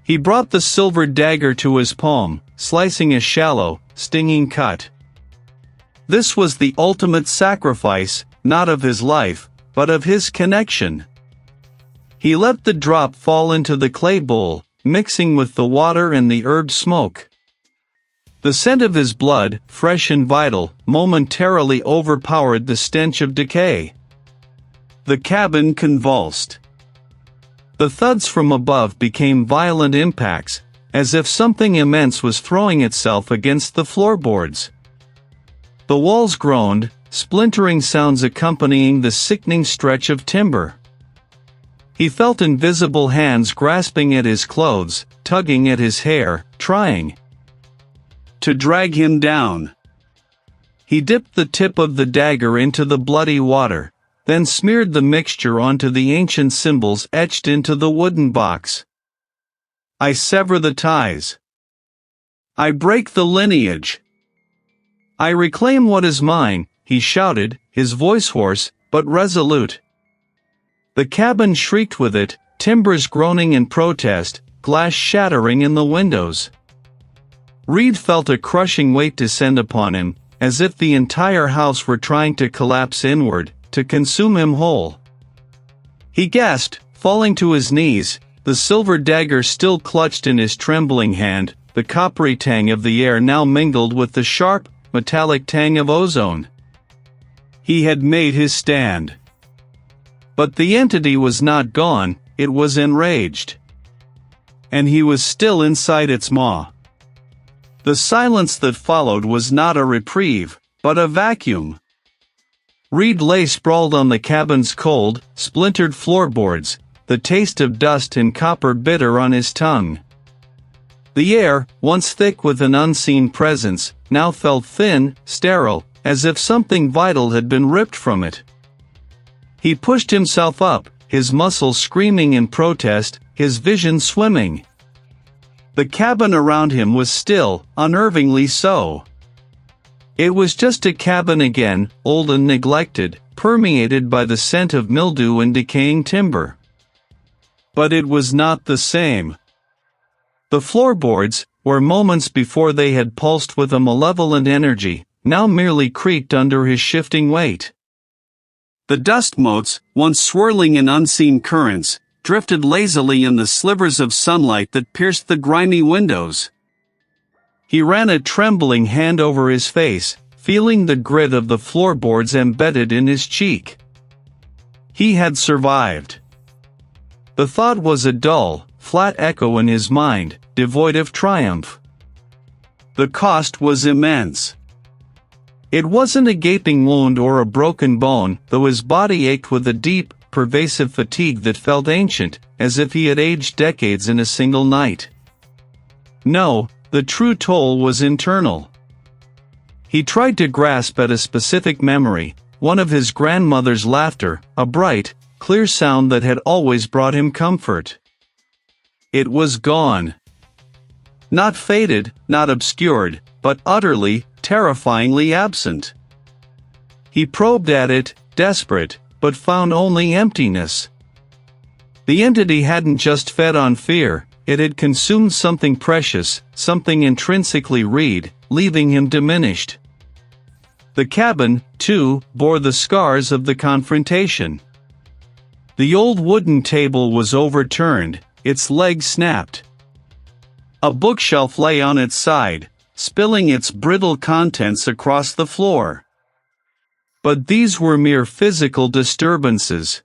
Speaker 1: He brought the silver dagger to his palm, slicing a shallow, stinging cut. This was the ultimate sacrifice, not of his life, but of his connection. He let the drop fall into the clay bowl, mixing with the water and the herb smoke. The scent of his blood, fresh and vital, momentarily overpowered the stench of decay. The cabin convulsed. The thuds from above became violent impacts, as if something immense was throwing itself against the floorboards. The walls groaned, splintering sounds accompanying the sickening stretch of timber. He felt invisible hands grasping at his clothes, tugging at his hair, trying to drag him down. He dipped the tip of the dagger into the bloody water, then smeared the mixture onto the ancient symbols etched into the wooden box. I sever the ties. I break the lineage. I reclaim what is mine, he shouted, his voice hoarse, but resolute. The cabin shrieked with it, timbers groaning in protest, glass shattering in the windows. Reid felt a crushing weight descend upon him, as if the entire house were trying to collapse inward, to consume him whole. He gasped, falling to his knees, the silver dagger still clutched in his trembling hand, the coppery tang of the air now mingled with the sharp, metallic tang of ozone. He had made his stand. But the entity was not gone, it was enraged. And he was still inside its maw. The silence that followed was not a reprieve, but a vacuum. Reid lay sprawled on the cabin's cold, splintered floorboards, the taste of dust and copper bitter on his tongue. The air, once thick with an unseen presence, now felt thin, sterile, as if something vital had been ripped from it. He pushed himself up, his muscles screaming in protest, his vision swimming. The cabin around him was still, unnervingly so. It was just a cabin again, old and neglected, permeated by the scent of mildew and decaying timber. But it was not the same. The floorboards, where moments before they had pulsed with a malevolent energy, now merely creaked under his shifting weight. The dust motes, once swirling in unseen currents, drifted lazily in the slivers of sunlight that pierced the grimy windows. He ran a trembling hand over his face, feeling the grit of the floorboards embedded in his cheek. He had survived. The thought was a dull, flat echo in his mind, devoid of triumph. The cost was immense. It wasn't a gaping wound or a broken bone, though his body ached with a deep, pervasive fatigue that felt ancient, as if he had aged decades in a single night. No, the true toll was internal. He tried to grasp at a specific memory, one of his grandmother's laughter, a bright, clear sound that had always brought him comfort. It was gone. Not faded, not obscured, but utterly, terrifyingly absent. He probed at it, desperate, but found only emptiness. The entity hadn't just fed on fear, it had consumed something precious, something intrinsically Reid, leaving him diminished. The cabin, too, bore the scars of the confrontation. The old wooden table was overturned, its legs snapped. A bookshelf lay on its side, spilling its brittle contents across the floor. But these were mere physical disturbances.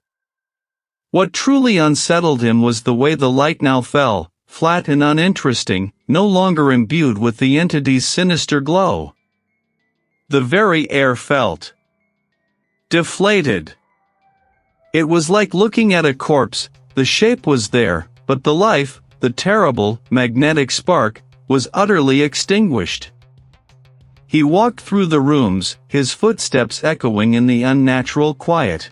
Speaker 1: What truly unsettled him was the way the light now fell, flat and uninteresting, no longer imbued with the entity's sinister glow. The very air felt deflated. It was like looking at a corpse. The shape was there, but the life, the terrible, magnetic spark, was utterly extinguished. He walked through the rooms, his footsteps echoing in the unnatural quiet.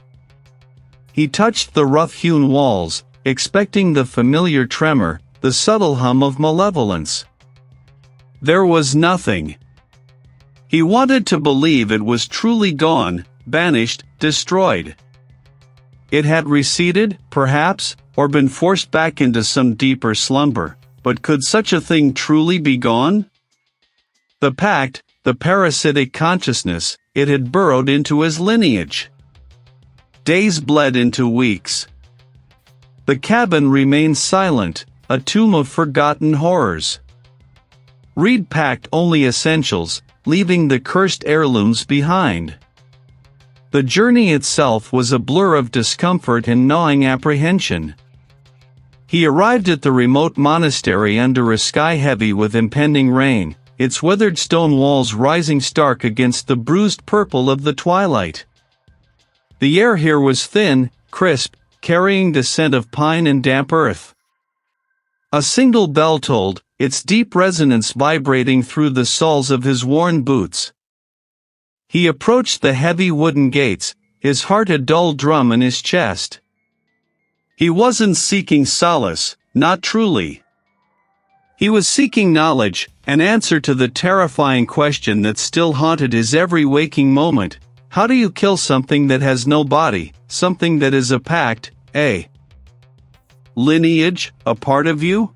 Speaker 1: He touched the rough-hewn walls, expecting the familiar tremor, the subtle hum of malevolence. There was nothing. He wanted to believe it was truly gone, banished, destroyed. It had receded, perhaps, or been forced back into some deeper slumber, but could such a thing truly be gone? The pact, the parasitic consciousness, it had burrowed into his lineage. Days bled into weeks. The cabin remained silent, a tomb of forgotten horrors. Reid packed only essentials, leaving the cursed heirlooms behind. The journey itself was a blur of discomfort and gnawing apprehension. He arrived at the remote monastery under a sky heavy with impending rain, its weathered stone walls rising stark against the bruised purple of the twilight. The air here was thin, crisp, carrying the scent of pine and damp earth. A single bell tolled, its deep resonance vibrating through the soles of his worn boots. He approached the heavy wooden gates, his heart a dull drum in his chest. He wasn't seeking solace, not truly. He was seeking knowledge, an answer to the terrifying question that still haunted his every waking moment. How do you kill something that has no body, something that is a pact, a lineage, a part of you?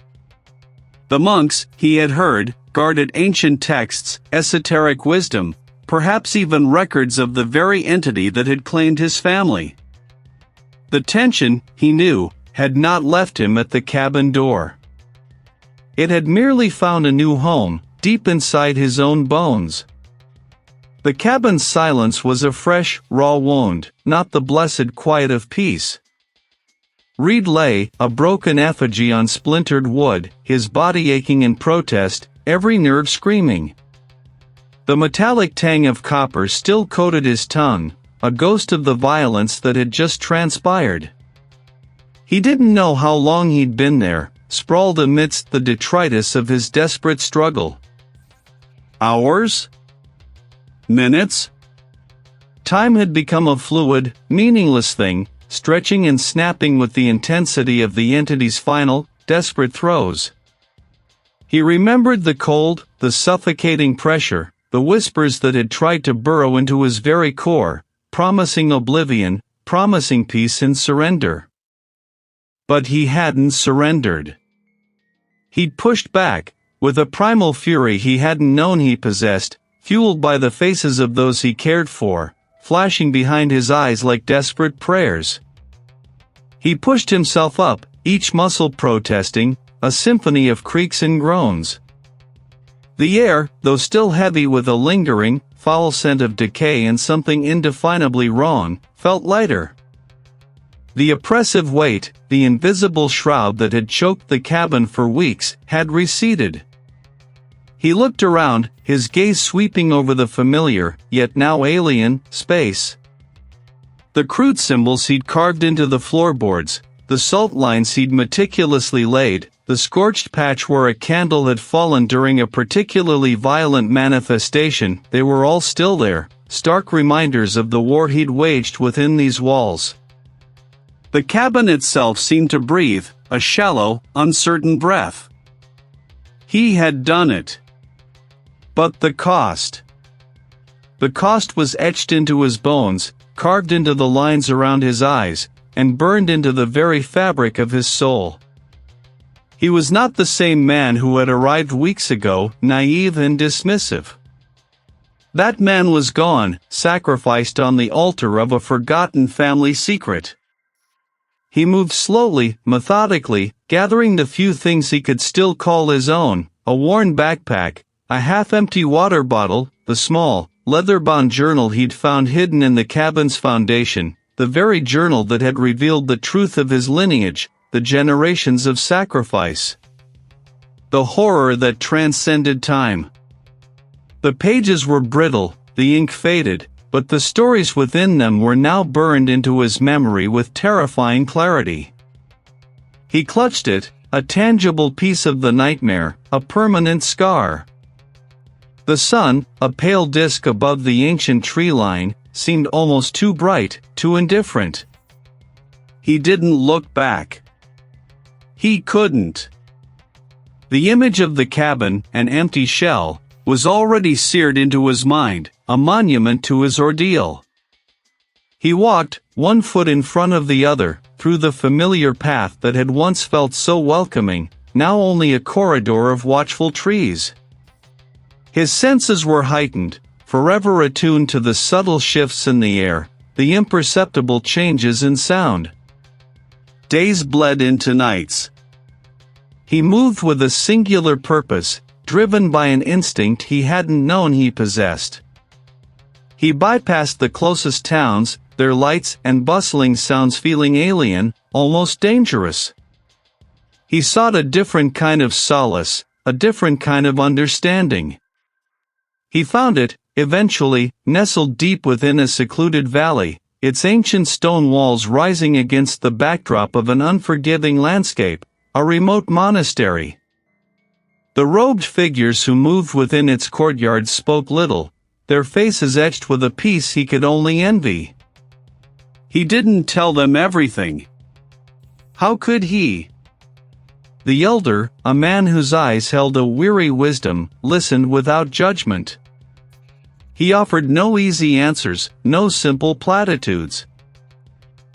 Speaker 1: The monks, he had heard, guarded ancient texts, esoteric wisdom, perhaps even records of the very entity that had claimed his family. The tension, he knew, had not left him at the cabin door. It had merely found a new home, deep inside his own bones. The cabin's silence was a fresh, raw wound, not the blessed quiet of peace. Reid lay, a broken effigy on splintered wood, his body aching in protest, every nerve screaming. The metallic tang of copper still coated his tongue, a ghost of the violence that had just transpired. He didn't know how long he'd been there, sprawled amidst the detritus of his desperate struggle. Hours? Minutes? Time had become a fluid, meaningless thing, stretching and snapping with the intensity of the entity's final, desperate throes. He remembered the cold, the suffocating pressure, the whispers that had tried to burrow into his very core, promising oblivion, promising peace and surrender. But he hadn't surrendered. He'd pushed back, with a primal fury he hadn't known he possessed, fueled by the faces of those he cared for, flashing behind his eyes like desperate prayers. He pushed himself up, each muscle protesting, a symphony of creaks and groans. The air, though still heavy with a lingering, foul scent of decay and something indefinably wrong, felt lighter. The oppressive weight, the invisible shroud that had choked the cabin for weeks, had receded. He looked around, his gaze sweeping over the familiar, yet now alien, space. The crude symbols he'd carved into the floorboards, the salt lines he'd meticulously laid, the scorched patch where a candle had fallen during a particularly violent manifestation, they were all still there, stark reminders of the war he'd waged within these walls. The cabin itself seemed to breathe, a shallow, uncertain breath. He had done it. But the cost. The cost was etched into his bones, carved into the lines around his eyes, and burned into the very fabric of his soul. He was not the same man who had arrived weeks ago, naive and dismissive. That man was gone, sacrificed on the altar of a forgotten family secret. He moved slowly, methodically, gathering the few things he could still call his own, a worn backpack, a half-empty water bottle, the small, leather-bound journal he'd found hidden in the cabin's foundation, the very journal that had revealed the truth of his lineage, the generations of sacrifice. The horror that transcended time. The pages were brittle, the ink faded, but the stories within them were now burned into his memory with terrifying clarity. He clutched it, a tangible piece of the nightmare, a permanent scar. The sun, a pale disk above the ancient tree line, seemed almost too bright, too indifferent. He didn't look back. He couldn't. The image of the cabin, an empty shell, was already seared into his mind, a monument to his ordeal. He walked, one foot in front of the other, through the familiar path that had once felt so welcoming, now only a corridor of watchful trees. His senses were heightened, forever attuned to the subtle shifts in the air, the imperceptible changes in sound. Days bled into nights. He moved with a singular purpose, driven by an instinct he hadn't known he possessed. He bypassed the closest towns, their lights and bustling sounds feeling alien, almost dangerous. He sought a different kind of solace, a different kind of understanding. He found it, eventually, nestled deep within a secluded valley, its ancient stone walls rising against the backdrop of an unforgiving landscape, a remote monastery. The robed figures who moved within its courtyard spoke little, their faces etched with a peace he could only envy. He didn't tell them everything. How could he? The elder, a man whose eyes held a weary wisdom, listened without judgment. He offered no easy answers, no simple platitudes.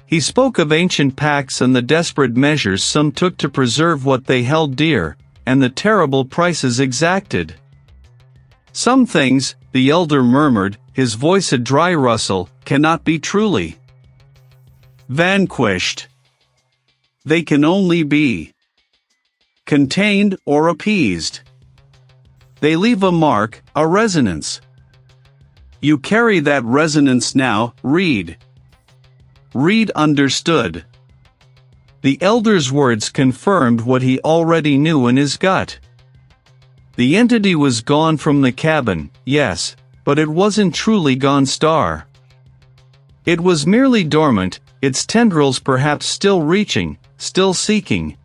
Speaker 1: He spoke of ancient pacts and the desperate measures some took to preserve what they held dear, and the terrible prices exacted. Some things, the elder murmured, his voice a dry rustle, cannot be truly vanquished. They can only be contained or appeased. They leave a mark, a resonance. You carry that resonance now, Reid. Reid understood. The elder's words confirmed what he already knew in his gut. The entity was gone from the cabin, yes, but it wasn't truly gone star. It was merely dormant, its tendrils perhaps still reaching, still seeking.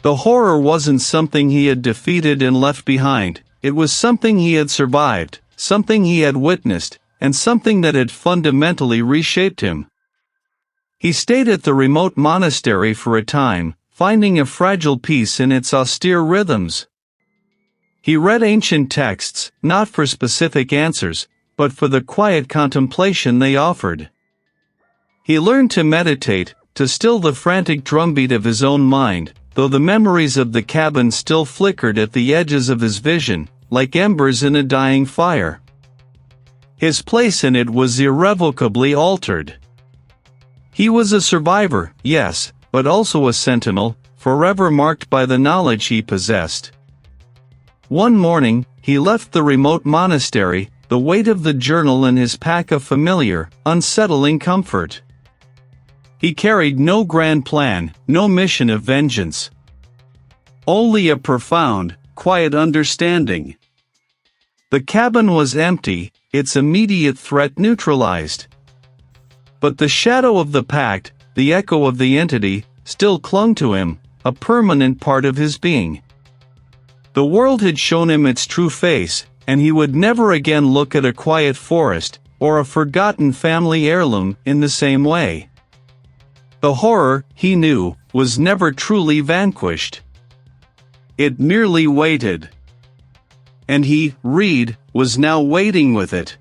Speaker 1: The horror wasn't something he had defeated and left behind, it was something he had survived, something he had witnessed, and something that had fundamentally reshaped him. He stayed at the remote monastery for a time, finding a fragile peace in its austere rhythms. He read ancient texts, not for specific answers, but for the quiet contemplation they offered. He learned to meditate, to still the frantic drumbeat of his own mind, though the memories of the cabin still flickered at the edges of his vision, like embers in a dying fire. His place in it was irrevocably altered. He was a survivor, yes, but also a sentinel, forever marked by the knowledge he possessed. One morning, he left the remote monastery, the weight of the journal in his pack of familiar, unsettling comfort. He carried no grand plan, no mission of vengeance. Only a profound, quiet understanding. The cabin was empty, its immediate threat neutralized. But the shadow of the pact, the echo of the entity, still clung to him, a permanent part of his being. The world had shown him its true face, and he would never again look at a quiet forest, or a forgotten family heirloom, in the same way. The horror, he knew, was never truly vanquished. It merely waited. And he, Reid, was now waiting with it.